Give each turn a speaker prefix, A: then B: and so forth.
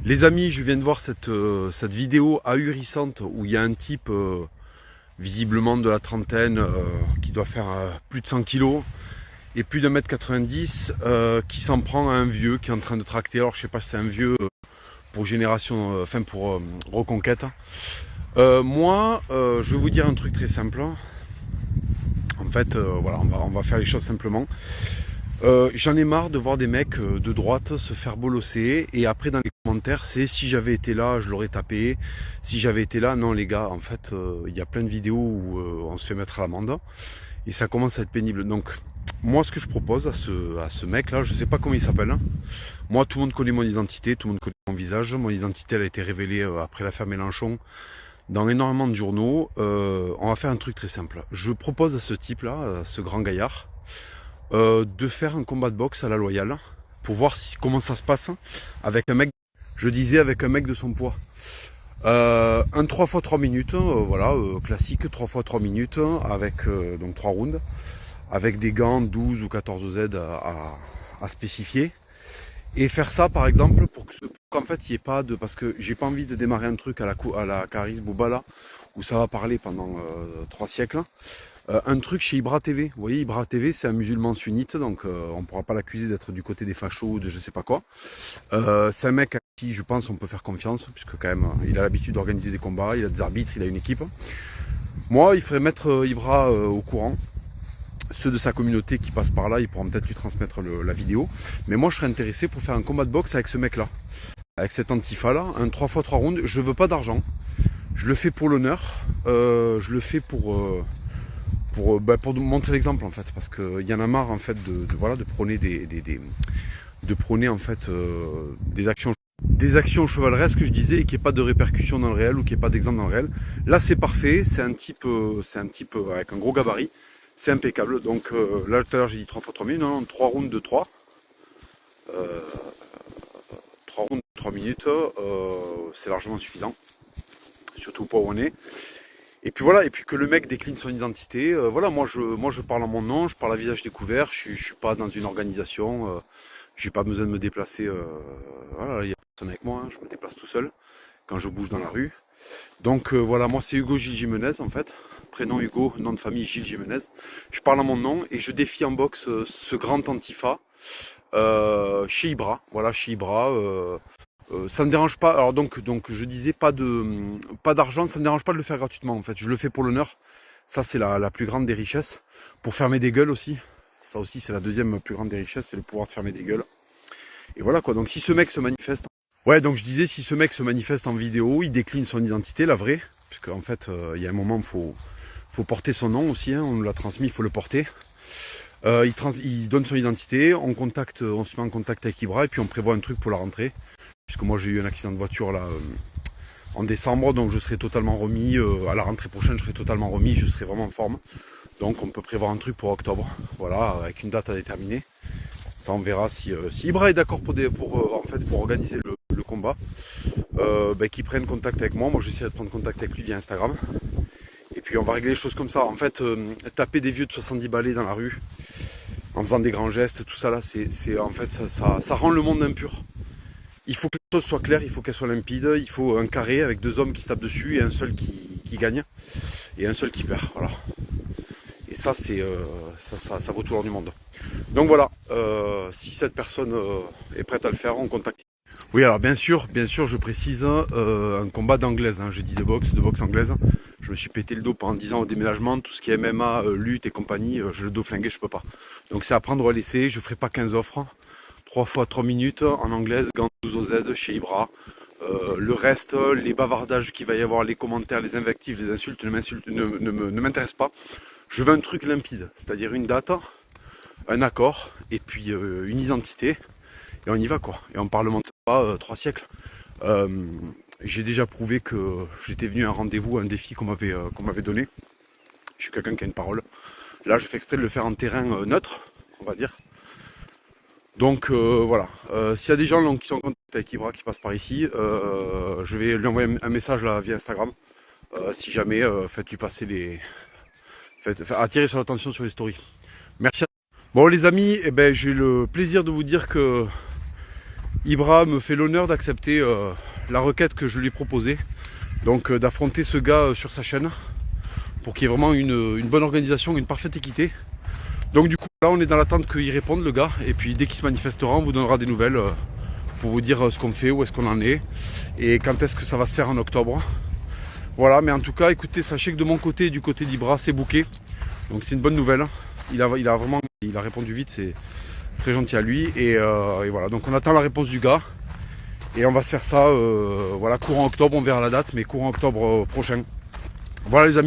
A: Les amis, je viens de voir cette vidéo ahurissante où il y a un type visiblement de la trentaine qui doit faire plus de 100 kilos et plus d'un mètre 90 qui s'en prend à un vieux qui est en train de tracter. Alors je sais pas si c'est un vieux pour génération, enfin pour Reconquête. Moi, je vais vous dire un truc très simple. En fait, voilà, on va faire les choses simplement. J'en ai marre de voir des mecs de droite se faire bolosser et après dans les commentaires c'est si j'avais été là je l'aurais tapé, si j'avais été là, non les gars en fait il y a plein de vidéos où on se fait mettre à l'amende et ça commence à être pénible. Donc moi ce que je propose à ce mec là, je sais pas comment il s'appelle, hein. Moi tout le monde connaît mon identité, tout le monde connaît mon visage, mon identité elle a été révélée après l'affaire Mélenchon dans énormément de journaux. On va faire un truc très simple, je propose à ce type là, à ce grand gaillard, de faire un combat de boxe à la loyale pour voir comment ça se passe avec un mec, je disais avec un mec de son poids. Un 3 x 3 minutes, voilà, classique 3 x 3 minutes avec donc 3 rounds avec des gants 12 ou 14 Z à spécifier et faire ça par exemple pour qu'en fait il n'y ait pas de, parce que j'ai pas envie de démarrer un truc à la Caris Boubala où ça va parler pendant 3 siècles. Un truc chez Ibra TV, vous voyez Ibra TV c'est un musulman sunnite donc on ne pourra pas l'accuser d'être du côté des fachos ou de je sais pas quoi. C'est un mec à qui je pense on peut faire confiance puisque quand même il a l'habitude d'organiser des combats, il a des arbitres, il a une équipe. Moi il ferait mettre Ibra au courant. Ceux de sa communauté qui passent par là ils pourront peut-être lui transmettre la vidéo. Mais moi je serais intéressé pour faire un combat de boxe avec ce mec là. Avec cet antifa là, un 3 x 3 rounds, je veux pas d'argent. Je le fais pour l'honneur, je le fais pour montrer l'exemple en fait, parce qu'il y en a marre en fait voilà, de prôner de prôner en fait des actions chevaleresques, je disais, et qu'il n'y ait pas de répercussions dans le réel ou qu'il n'y ait pas d'exemple dans le réel. Là c'est parfait, c'est un type avec un gros gabarit, c'est impeccable. Donc là tout à l'heure j'ai dit 3 x 3 minutes, non, 3 rounds de 3. 3 rounds de 3 minutes, c'est largement suffisant, surtout pas où on est. Et puis voilà, et puis que le mec décline son identité. Voilà, moi je parle en mon nom, je parle à visage découvert, je suis pas dans une organisation, j'ai pas besoin de me déplacer. Voilà, il y a personne avec moi, hein, je me déplace tout seul quand je bouge dans la rue. Donc voilà, moi c'est Hugo Gilles Jimenez en fait, prénom Hugo, nom de famille Gilles Jimenez. Je parle en mon nom et je défie en boxe ce grand antifa chez Ibra. Voilà, chez Ibra. Ça me dérange pas. Alors donc je disais pas d'argent, ça me dérange pas de le faire gratuitement en fait. Je le fais pour l'honneur. Ça c'est la plus grande des richesses. Pour fermer des gueules aussi. Ça aussi c'est la deuxième plus grande des richesses, c'est le pouvoir de fermer des gueules. Et voilà quoi. Donc si ce mec se manifeste. Ouais, donc je disais si ce mec se manifeste en vidéo, il décline son identité, la vraie, puisque en fait il y a un moment faut porter son nom aussi. Hein, on nous l'a transmis, il faut le porter. Il donne son identité, on se met en contact avec Ibra et puis on prévoit un truc pour la rentrée. Puisque moi j'ai eu un accident de voiture là en décembre, donc je serai totalement remis, à la rentrée prochaine je serai totalement remis, je serai vraiment en forme. Donc on peut prévoir un truc pour octobre, voilà, avec une date à déterminer. Ça on verra si Ibra est d'accord pour organiser le combat, qu'il prenne contact avec moi, j'essaierai de prendre contact avec lui via Instagram. Et puis on va régler les choses comme ça. En fait, taper des vieux de 70 balais dans la rue, en faisant des grands gestes, tout ça là, en fait ça rend le monde impur. Il faut que les choses soient claires, il faut qu'elles soient limpides, il faut un carré avec deux hommes qui se tapent dessus et un seul qui gagne et un seul qui perd. Voilà. Et ça, ça vaut tout l'or du monde. Donc voilà, si cette personne est prête à le faire, on contacte. Oui, alors bien sûr, je précise un combat d'anglaise. Hein, j'ai dit de boxe anglaise. Je me suis pété le dos pendant 10 ans au déménagement, tout ce qui est MMA, lutte et compagnie, j'ai le dos flingué, je peux pas. Donc c'est à prendre ou à laisser, je ferai pas 15 offres. 3 x 3 minutes en anglaise, gants 12 OZ chez Ibra. Le reste, les bavardages qu'il va y avoir, les commentaires, les invectives, les insultes ne m'intéressent pas. Je veux un truc limpide, c'est-à-dire une date, un accord, et puis une identité, et on y va quoi. Et on parlemente pas 3 siècles. J'ai déjà prouvé que j'étais venu à un rendez-vous, un défi qu'on m'avait donné. Je suis quelqu'un qui a une parole. Là, je fais exprès de le faire en terrain neutre, on va dire. Donc voilà, s'il y a des gens qui sont en contact avec Ibra qui passent par ici, je vais lui envoyer un message là via Instagram. Si jamais, faites-lui passer attirer son attention sur les stories. Merci. Bon les amis, j'ai le plaisir de vous dire que Ibra me fait l'honneur d'accepter la requête que je lui ai proposée. Donc d'affronter ce gars sur sa chaîne pour qu'il y ait vraiment une bonne organisation, une parfaite équité. Donc du coup là on est dans l'attente qu'il réponde le gars, et puis dès qu'il se manifestera on vous donnera des nouvelles pour vous dire ce qu'on fait, où est-ce qu'on en est et quand est-ce que ça va se faire en octobre. Voilà, mais en tout cas écoutez, sachez que de mon côté et du côté d'Ibra c'est booké, donc c'est une bonne nouvelle. Il a répondu vite, c'est très gentil à lui, et voilà, donc on attend la réponse du gars et on va se faire ça voilà, courant octobre, on verra la date, mais courant octobre prochain. Voilà les amis.